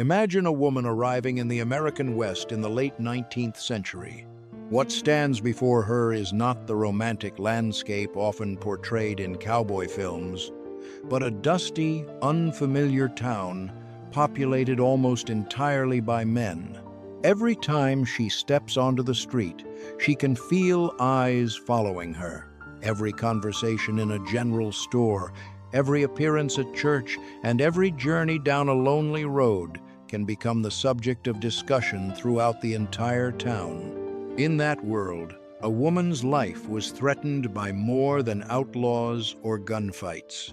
Imagine a woman arriving in the American West in the late 19th century. What stands before her is not the romantic landscape often portrayed in cowboy films, but a dusty, unfamiliar town populated almost entirely by men. Every time she steps onto the street, she can feel eyes following her. Every conversation in a general store, every appearance at church, and every journey down a lonely road can become the subject of discussion throughout the entire town. In that world, a woman's life was threatened by more than outlaws or gunfights.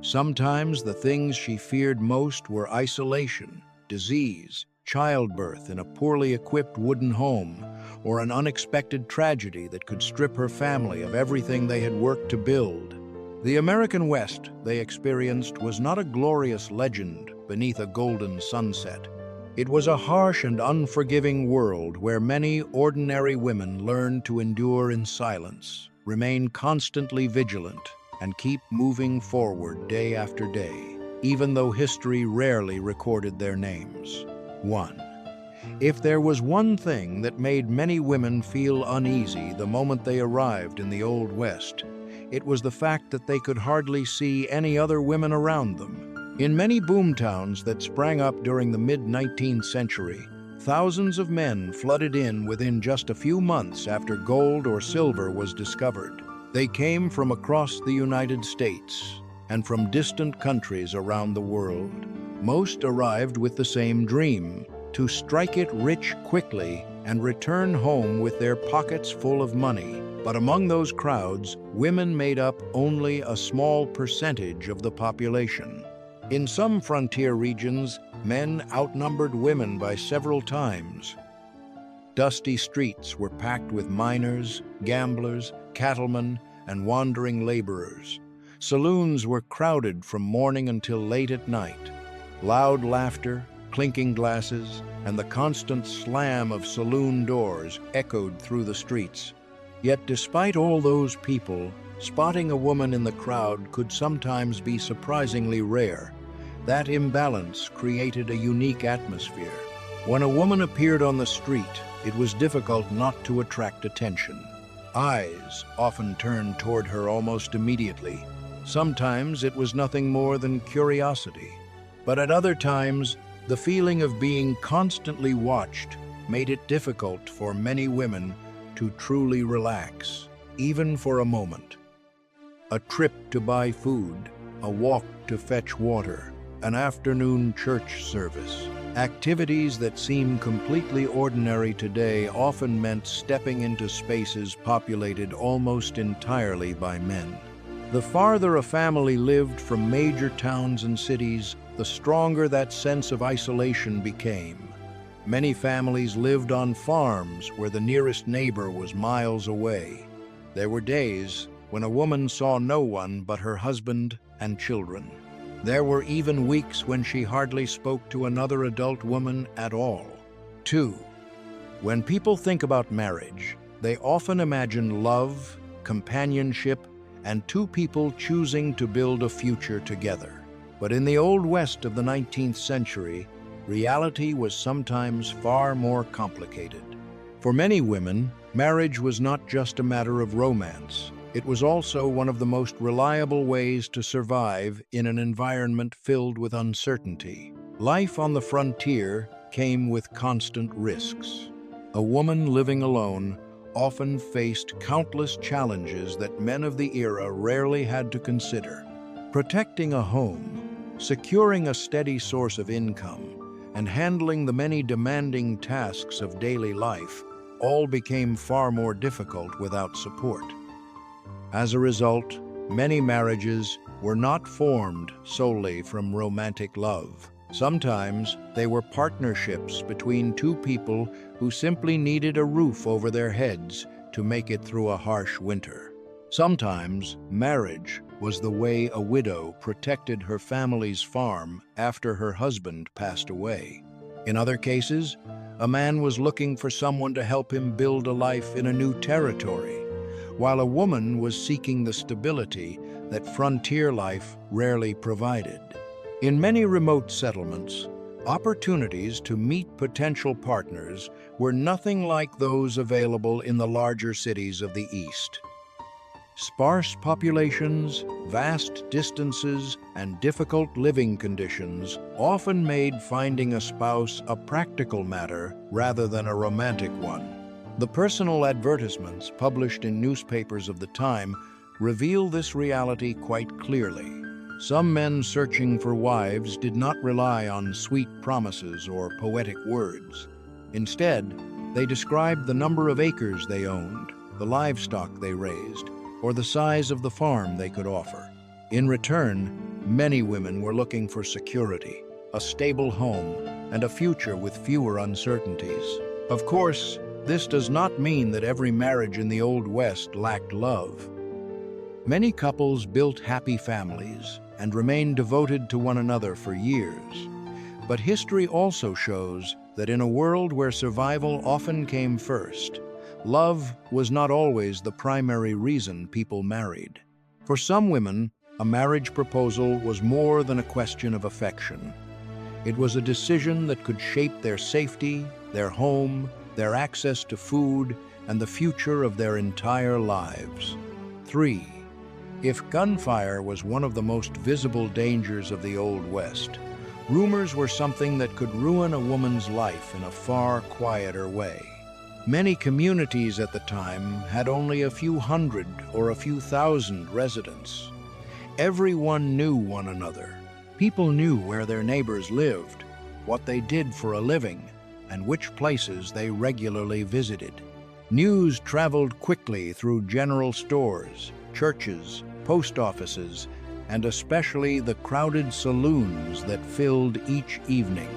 Sometimes the things she feared most were isolation, disease, childbirth in a poorly equipped wooden home, or an unexpected tragedy that could strip her family of everything they had worked to build. The American West they experienced was not a glorious legend beneath a golden sunset. It was a harsh and unforgiving world where many ordinary women learned to endure in silence, remain constantly vigilant, and keep moving forward day after day, even though history rarely recorded their names. 1. If there was one thing that made many women feel uneasy the moment they arrived in the Old West, it was the fact that they could hardly see any other women around them. In many boomtowns that sprang up during the mid-19th century, thousands of men flooded in within just a few months after gold or silver was discovered. They came from across the United States and from distant countries around the world. Most arrived with the same dream: to strike it rich quickly and return home with their pockets full of money. But among those crowds, women made up only a small percentage of the population. In some frontier regions, men outnumbered women by several times. Dusty streets were packed with miners, gamblers, cattlemen, and wandering laborers. Saloons were crowded from morning until late at night. Loud laughter, clinking glasses, and the constant slam of saloon doors echoed through the streets. Yet despite all those people, spotting a woman in the crowd could sometimes be surprisingly rare. That imbalance created a unique atmosphere. When a woman appeared on the street, it was difficult not to attract attention. Eyes often turned toward her almost immediately. Sometimes it was nothing more than curiosity. But at other times, the feeling of being constantly watched made it difficult for many women to truly relax, even for a moment. A trip to buy food, a walk to fetch water, an afternoon church service. Activities that seem completely ordinary today often meant stepping into spaces populated almost entirely by men. The farther a family lived from major towns and cities, the stronger that sense of isolation became. Many families lived on farms where the nearest neighbor was miles away. There were days when a woman saw no one but her husband and children. There were even weeks when she hardly spoke to another adult woman at all. 2. When people think about marriage, they often imagine love, companionship, and two people choosing to build a future together. But in the Old West of the 19th century, reality was sometimes far more complicated. For many women, marriage was not just a matter of romance. It was also one of the most reliable ways to survive in an environment filled with uncertainty. Life on the frontier came with constant risks. A woman living alone often faced countless challenges that men of the era rarely had to consider. Protecting a home, securing a steady source of income, and handling the many demanding tasks of daily life all became far more difficult without support. As a result, many marriages were not formed solely from romantic love. Sometimes they were partnerships between two people who simply needed a roof over their heads to make it through a harsh winter. Sometimes marriage was the way a widow protected her family's farm after her husband passed away. In other cases, a man was looking for someone to help him build a life in a new territory, while a woman was seeking the stability that frontier life rarely provided. In many remote settlements, Opportunities to meet potential partners were nothing like those available in the larger cities of the East. Sparse populations, vast distances, and difficult living conditions often made finding a spouse a practical matter rather than a romantic one. The personal advertisements published in newspapers of the time reveal this reality quite clearly. Some men searching for wives did not rely on sweet promises or poetic words. Instead, they described the number of acres they owned, the livestock they raised, or the size of the farm they could offer. In return, many women were looking for security, a stable home, and a future with fewer uncertainties. Of course, this does not mean that every marriage in the Old West lacked love. Many couples built happy families and remained devoted to one another for years. But history also shows that in a world where survival often came first, love was not always the primary reason people married. For some women, a marriage proposal was more than a question of affection. It was a decision that could shape their safety, their home, their access to food, and the future of their entire lives. 3. If gunfire was one of the most visible dangers of the Old West, rumors were something that could ruin a woman's life in a far quieter way. Many communities at the time had only a few hundred or a few thousand residents. Everyone knew one another. People knew where their neighbors lived, what they did for a living, and which places they regularly visited. News traveled quickly through general stores, churches, post offices, and especially the crowded saloons that filled each evening.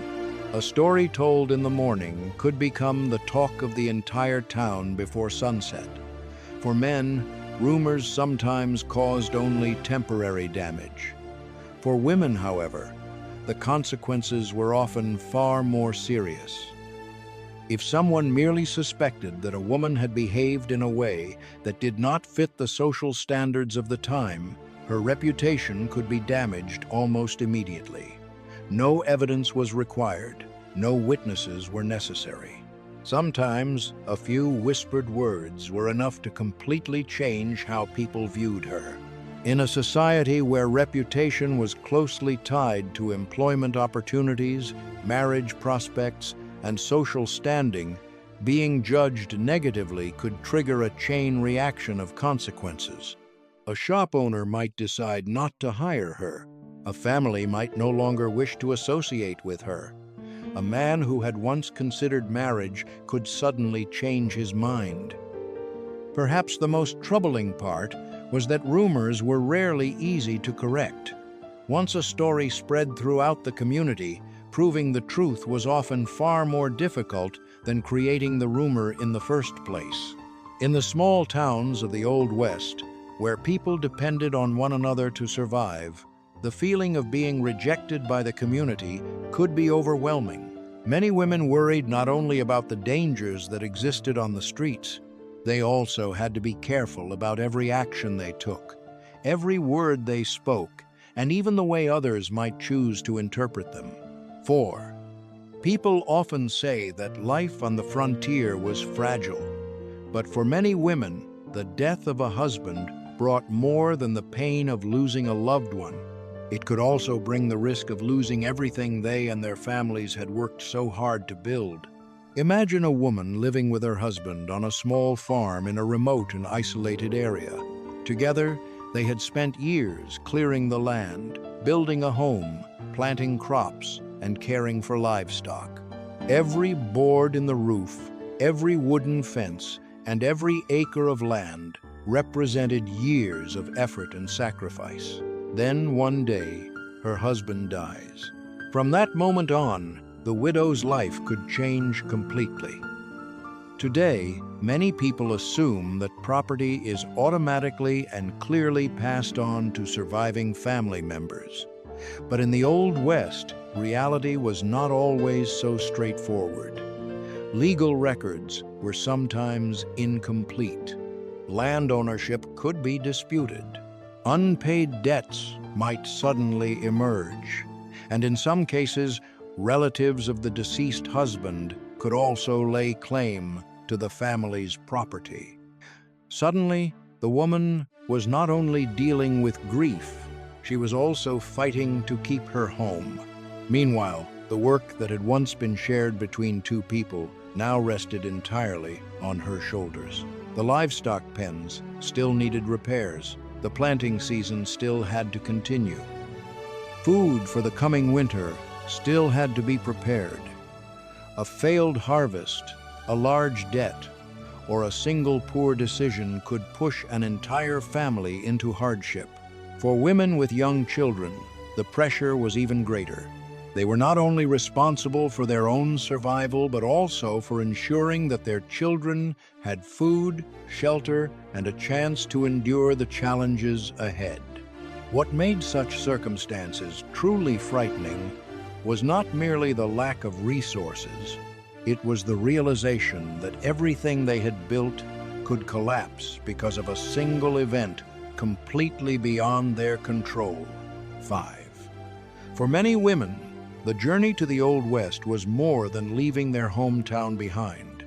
A story told in the morning could become the talk of the entire town before sunset. For men, rumors sometimes caused only temporary damage. For women, however, the consequences were often far more serious. If someone merely suspected that a woman had behaved in a way that did not fit the social standards of the time, her reputation could be damaged almost immediately. No evidence was required. No witnesses were necessary. Sometimes, a few whispered words were enough to completely change how people viewed her. In a society where reputation was closely tied to employment opportunities, marriage prospects, and social standing, being judged negatively could trigger a chain reaction of consequences. A shop owner might decide not to hire her. A family might no longer wish to associate with her. A man who had once considered marriage could suddenly change his mind. Perhaps the most troubling part was that rumors were rarely easy to correct. Once a story spread throughout the community, proving the truth was often far more difficult than creating the rumor in the first place. In the small towns of the Old West, where people depended on one another to survive, the feeling of being rejected by the community could be overwhelming. Many women worried not only about the dangers that existed on the streets, they also had to be careful about every action they took, every word they spoke, and even the way others might choose to interpret them. 4. People often say that life on the frontier was fragile, but for many women, the death of a husband brought more than the pain of losing a loved one. It could also bring the risk of losing everything they and their families had worked so hard to build. Imagine a woman living with her husband on a small farm in a remote and isolated area. Together, they had spent years clearing the land, building a home, planting crops, and caring for livestock. Every board in the roof, every wooden fence, and every acre of land represented years of effort and sacrifice. Then one day, her husband dies. From that moment on, the widow's life could change completely. Today, many people assume that property is automatically and clearly passed on to surviving family members. But in the Old West, reality was not always so straightforward. Legal records were sometimes incomplete. Land ownership could be disputed. Unpaid debts might suddenly emerge. And in some cases, relatives of the deceased husband could also lay claim to the family's property. Suddenly, the woman was not only dealing with grief, she was also fighting to keep her home. Meanwhile, the work that had once been shared between two people now rested entirely on her shoulders. The livestock pens still needed repairs. The planting season still had to continue. Food for the coming winter still had to be prepared. A failed harvest, a large debt, or a single poor decision could push an entire family into hardship. For women with young children, the pressure was even greater. They were not only responsible for their own survival, but also for ensuring that their children had food, shelter, and a chance to endure the challenges ahead. What made such circumstances truly frightening was not merely the lack of resources, it was the realization that everything they had built could collapse because of a single event completely beyond their control. 5. For many women, the journey to the Old West was more than leaving their hometown behind.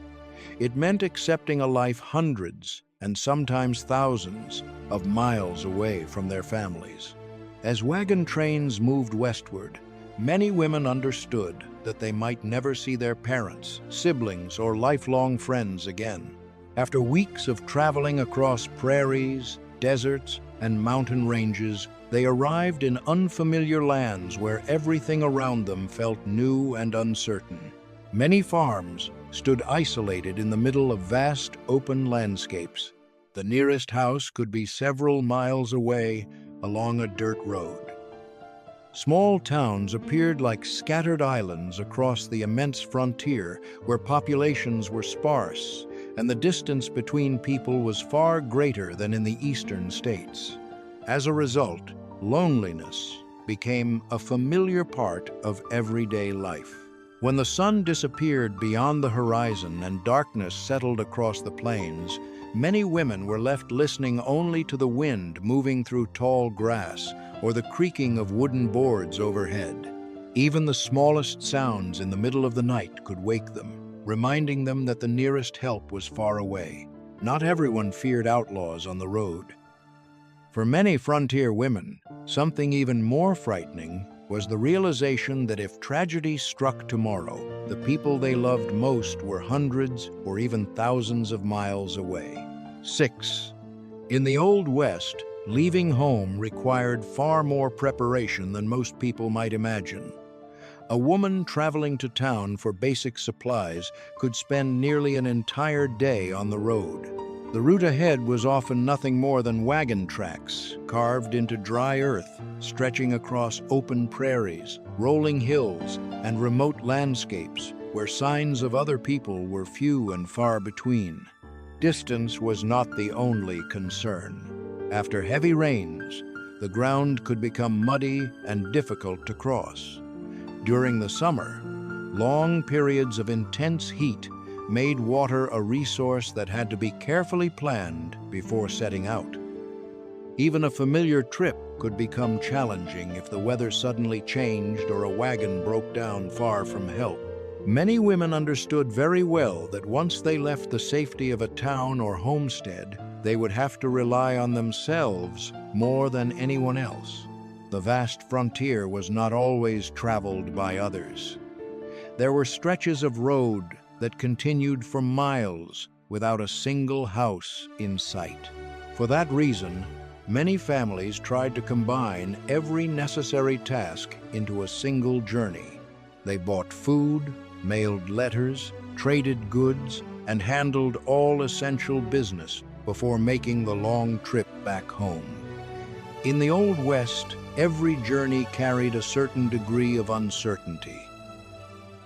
It meant accepting a life hundreds and sometimes thousands of miles away from their families. As wagon trains moved westward, many women understood that they might never see their parents, siblings, or lifelong friends again. After weeks of traveling across prairies, deserts, and mountain ranges, they arrived in unfamiliar lands where everything around them felt new and uncertain. Many farms stood isolated in the middle of vast open landscapes. The nearest house could be several miles away along a dirt road. Small towns appeared like scattered islands across the immense frontier where populations were sparse and the distance between people was far greater than in the eastern states. As a result, loneliness became a familiar part of everyday life. When the sun disappeared beyond the horizon and darkness settled across the plains, many women were left listening only to the wind moving through tall grass or the creaking of wooden boards overhead. Even the smallest sounds in the middle of the night could wake them, reminding them that the nearest help was far away. Not everyone feared outlaws on the road. For many frontier women, something even more frightening was the realization that if tragedy struck tomorrow, the people they loved most were hundreds or even thousands of miles away. 6. In the Old West, leaving home required far more preparation than most people might imagine. A woman traveling to town for basic supplies could spend nearly an entire day on the road. The route ahead was often nothing more than wagon tracks, carved into dry earth, stretching across open prairies, rolling hills, and remote landscapes where signs of other people were few and far between. Distance was not the only concern. After heavy rains, the ground could become muddy and difficult to cross. During the summer, long periods of intense heat made water a resource that had to be carefully planned before setting out. Even a familiar trip could become challenging if the weather suddenly changed or a wagon broke down far from help. Many women understood very well that once they left the safety of a town or homestead, they would have to rely on themselves more than anyone else. The vast frontier was not always traveled by others. There were stretches of road that continued for miles without a single house in sight. For that reason, many families tried to combine every necessary task into a single journey. They bought food, mailed letters, traded goods, and handled all essential business before making the long trip back home. In the Old West, every journey carried a certain degree of uncertainty.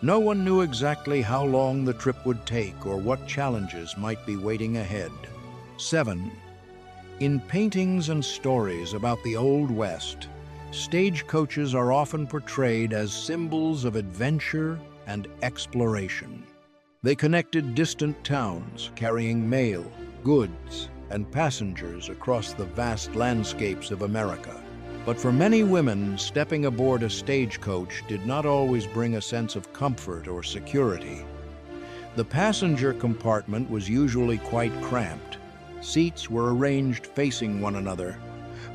No one knew exactly how long the trip would take or what challenges might be waiting ahead. 7. In paintings and stories about the Old West, stagecoaches are often portrayed as symbols of adventure and exploration. They connected distant towns, carrying mail, goods, and passengers across the vast landscapes of America. But for many women, stepping aboard a stagecoach did not always bring a sense of comfort or security. The passenger compartment was usually quite cramped. Seats were arranged facing one another,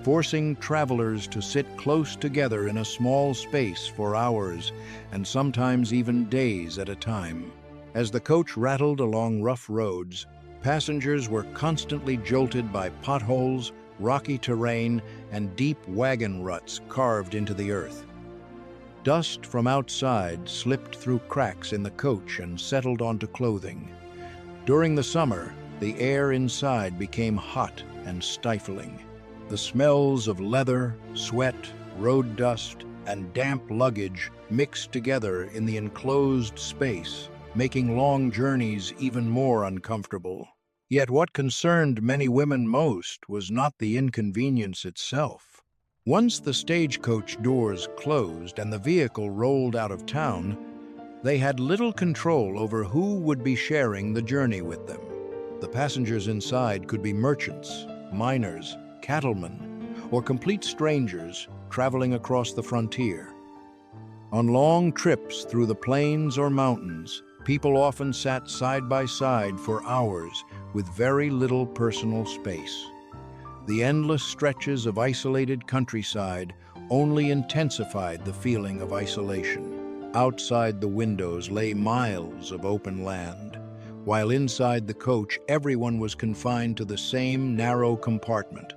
forcing travelers to sit close together in a small space for hours and sometimes even days at a time. As the coach rattled along rough roads, passengers were constantly jolted by potholes, rocky terrain, and deep wagon ruts carved into the earth. Dust from outside slipped through cracks in the coach and settled onto clothing. During the summer, the air inside became hot and stifling. The smells of leather, sweat, road dust, and damp luggage mixed together in the enclosed space, making long journeys even more uncomfortable. Yet what concerned many women most was not the inconvenience itself. Once the stagecoach doors closed and the vehicle rolled out of town, they had little control over who would be sharing the journey with them. The passengers inside could be merchants, miners, cattlemen, or complete strangers traveling across the frontier. On long trips through the plains or mountains, people often sat side by side for hours with very little personal space. The endless stretches of isolated countryside only intensified the feeling of isolation. Outside the windows lay miles of open land, while inside the coach everyone was confined to the same narrow compartment.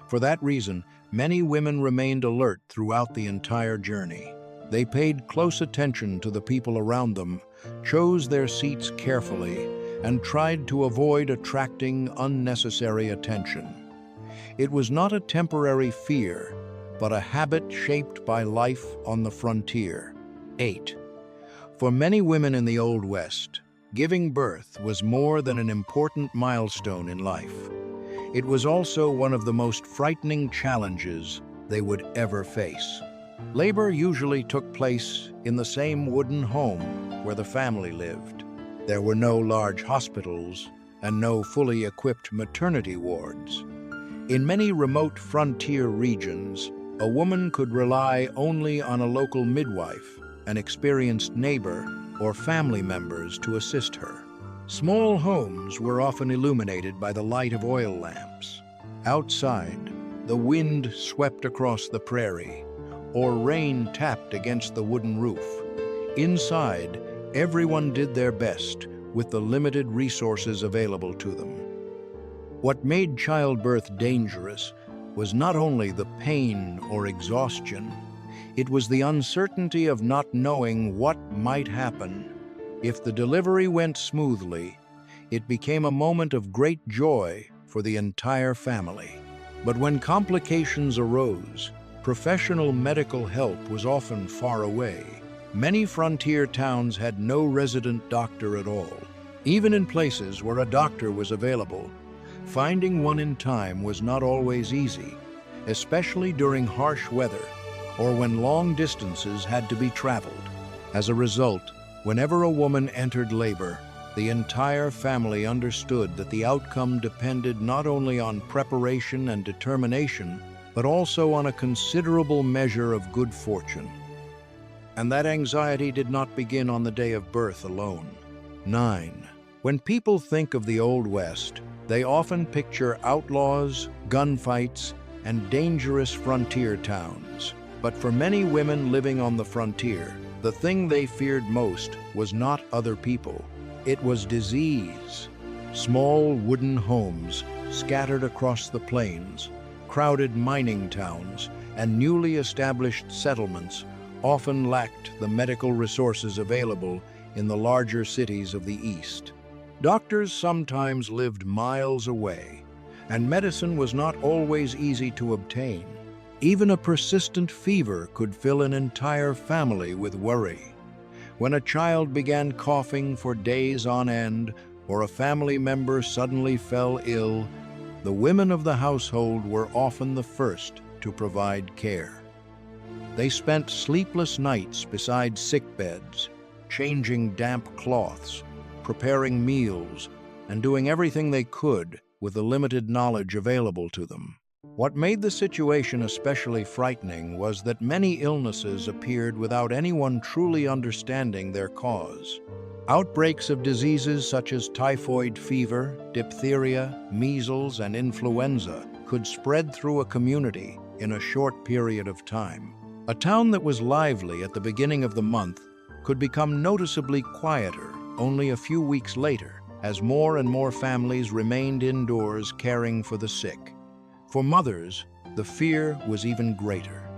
For that reason, many women remained alert throughout the entire journey. They paid close attention to the people around them, chose their seats carefully, and tried to avoid attracting unnecessary attention. It was not a temporary fear, but a habit shaped by life on the frontier. 8. For many women in the Old West, giving birth was more than an important milestone in life. It was also one of the most frightening challenges they would ever face. Labor usually took place in the same wooden home where the family lived. There were no large hospitals and no fully equipped maternity wards. In many remote frontier regions, a woman could rely only on a local midwife, an experienced neighbor, or family members to assist her. Small homes were often illuminated by the light of oil lamps. Outside, the wind swept across the prairie, or rain tapped against the wooden roof. Inside, everyone did their best with the limited resources available to them. What made childbirth dangerous was not only the pain or exhaustion, it was the uncertainty of not knowing what might happen. If the delivery went smoothly, it became a moment of great joy for the entire family. But when complications arose, professional medical help was often far away. Many frontier towns had no resident doctor at all. Even in places where a doctor was available, finding one in time was not always easy, especially during harsh weather or when long distances had to be traveled. As a result, whenever a woman entered labor, the entire family understood that the outcome depended not only on preparation and determination, but also on a considerable measure of good fortune. And that anxiety did not begin on the day of birth alone. 9. When people think of the Old West, they often picture outlaws, gunfights, and dangerous frontier towns. But for many women living on the frontier, the thing they feared most was not other people. It was disease. Small wooden homes scattered across the plains, crowded mining towns, and newly established settlements often lacked the medical resources available in the larger cities of the East. Doctors sometimes lived miles away, and medicine was not always easy to obtain. Even a persistent fever could fill an entire family with worry. When a child began coughing for days on end, or a family member suddenly fell ill, the women of the household were often the first to provide care. They spent sleepless nights beside sickbeds, changing damp cloths, preparing meals, and doing everything they could with the limited knowledge available to them. What made the situation especially frightening was that many illnesses appeared without anyone truly understanding their cause. Outbreaks of diseases such as typhoid fever, diphtheria, measles, and influenza could spread through a community in a short period of time. A town that was lively at the beginning of the month could become noticeably quieter only a few weeks later, as more and more families remained indoors caring for the sick. For mothers, the fear was even greater.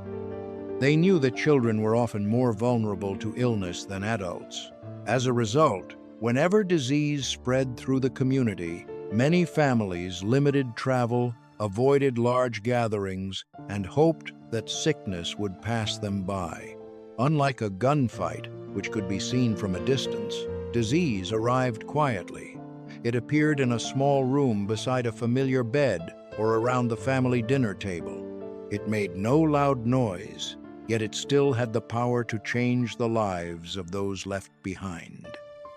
They knew that children were often more vulnerable to illness than adults. As a result, whenever disease spread through the community, many families limited travel, avoided large gatherings, and hoped that sickness would pass them by. Unlike a gunfight, which could be seen from a distance, disease arrived quietly. It appeared in a small room beside a familiar bed or around the family dinner table. It made no loud noise, yet it still had the power to change the lives of those left behind.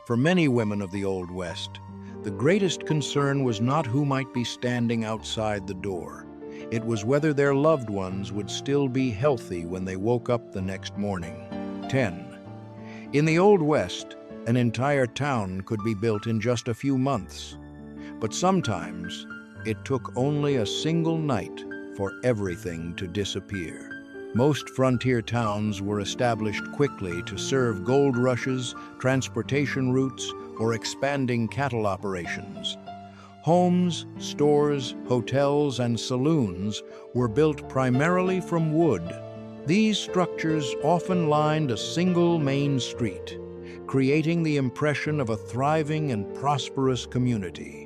For many women of the Old West, the greatest concern was not who might be standing outside the door. It was whether their loved ones would still be healthy when they woke up the next morning. 10. In the Old West, an entire town could be built in just a few months. But sometimes, it took only a single night for everything to disappear. Most frontier towns were established quickly to serve gold rushes, transportation routes, or expanding cattle operations. Homes, stores, hotels, and saloons were built primarily from wood. These structures often lined a single main street, creating the impression of a thriving and prosperous community.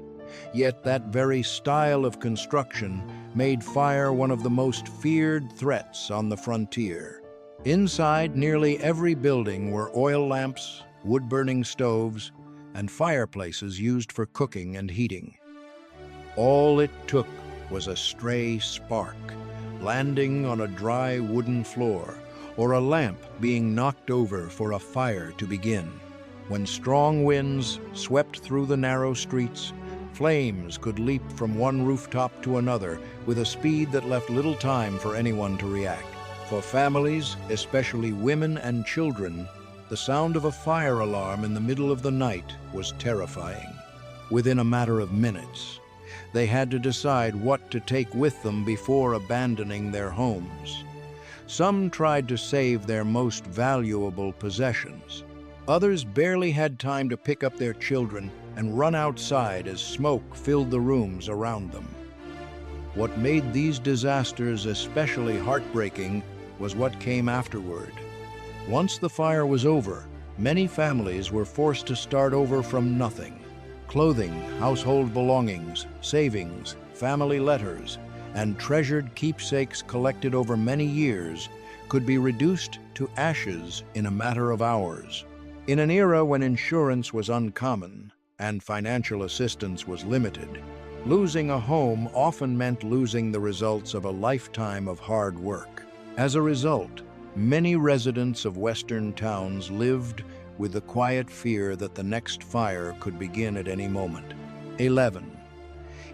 Yet that very style of construction made fire one of the most feared threats on the frontier. Inside nearly every building were oil lamps, wood-burning stoves, and fireplaces used for cooking and heating. All it took was a stray spark, landing on a dry wooden floor, or a lamp being knocked over for a fire to begin. When strong winds swept through the narrow streets, flames could leap from one rooftop to another with a speed that left little time for anyone to react. For families, especially women and children, the sound of a fire alarm in the middle of the night was terrifying. Within a matter of minutes, they had to decide what to take with them before abandoning their homes. Some tried to save their most valuable possessions. Others barely had time to pick up their children and run outside as smoke filled the rooms around them. What made these disasters especially heartbreaking was what came afterward. Once the fire was over, many families were forced to start over from nothing. Clothing, household belongings, savings, family letters, and treasured keepsakes collected over many years could be reduced to ashes in a matter of hours. In an era when insurance was uncommon and financial assistance was limited, losing a home often meant losing the results of a lifetime of hard work. As a result, many residents of Western towns lived with the quiet fear that the next fire could begin at any moment. 11.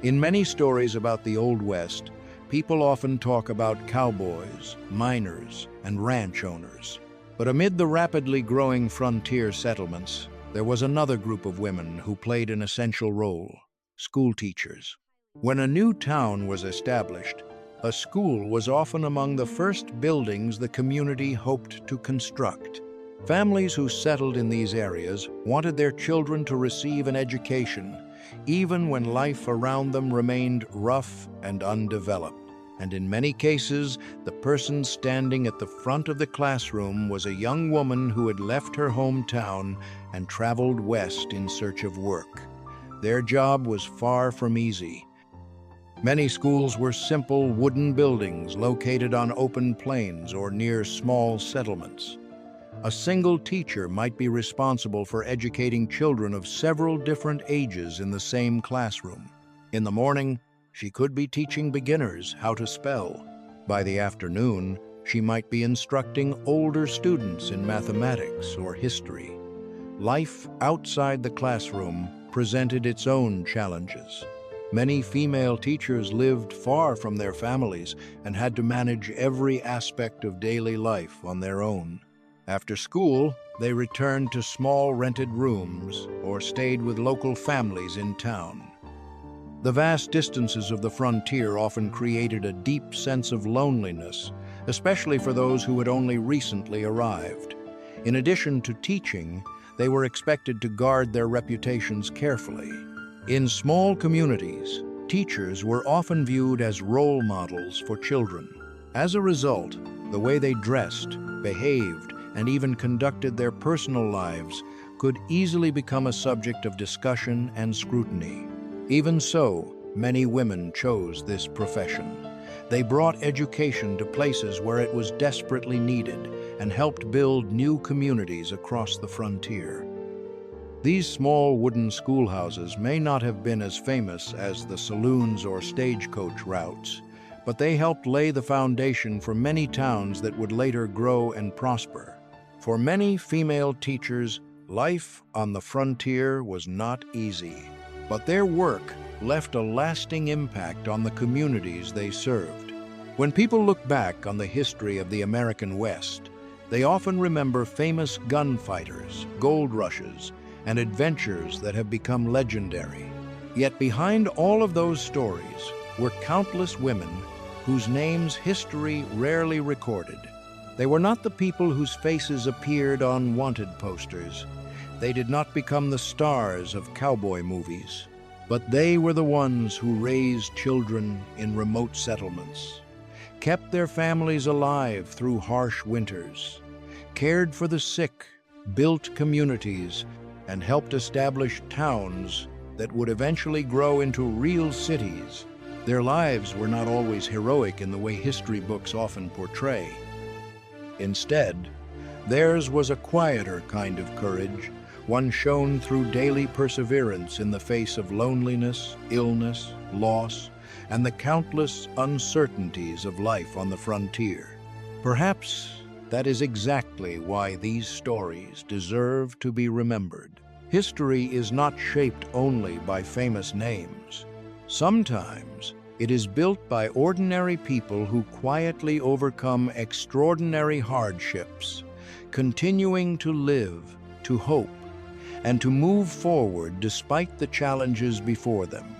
In many stories about the Old West, people often talk about cowboys, miners, and ranch owners. But amid the rapidly growing frontier settlements, there was another group of women who played an essential role: school teachers. When a new town was established, a school was often among the first buildings the community hoped to construct. Families who settled in these areas wanted their children to receive an education, even when life around them remained rough and undeveloped. And in many cases, the person standing at the front of the classroom was a young woman who had left her hometown and traveled west in search of work. Their job was far from easy. Many schools were simple wooden buildings located on open plains or near small settlements. A single teacher might be responsible for educating children of several different ages in the same classroom. In the morning, she could be teaching beginners how to spell. By the afternoon, she might be instructing older students in mathematics or history. Life outside the classroom presented its own challenges. Many female teachers lived far from their families and had to manage every aspect of daily life on their own. After school, they returned to small rented rooms or stayed with local families in town. The vast distances of the frontier often created a deep sense of loneliness, especially for those who had only recently arrived. In addition to teaching, they were expected to guard their reputations carefully. In small communities, teachers were often viewed as role models for children. As a result, the way they dressed, behaved, and even conducted their personal lives could easily become a subject of discussion and scrutiny. Even so, many women chose this profession. They brought education to places where it was desperately needed and helped build new communities across the frontier. These small wooden schoolhouses may not have been as famous as the saloons or stagecoach routes, but they helped lay the foundation for many towns that would later grow and prosper. For many female teachers, life on the frontier was not easy, but their work left a lasting impact on the communities they served. When people look back on the history of the American West, they often remember famous gunfighters, gold rushes, and adventures that have become legendary. Yet behind all of those stories were countless women whose names history rarely recorded. They were not the people whose faces appeared on wanted posters. They did not become the stars of cowboy movies, but they were the ones who raised children in remote settlements, kept their families alive through harsh winters, cared for the sick, built communities, and helped establish towns that would eventually grow into real cities. Their lives were not always heroic in the way history books often portray. Instead, theirs was a quieter kind of courage, one shown through daily perseverance in the face of loneliness, illness, loss, and the countless uncertainties of life on the frontier. Perhaps that is exactly why these stories deserve to be remembered. History is not shaped only by famous names. Sometimes it is built by ordinary people who quietly overcome extraordinary hardships, continuing to live, to hope, and to move forward despite the challenges before them.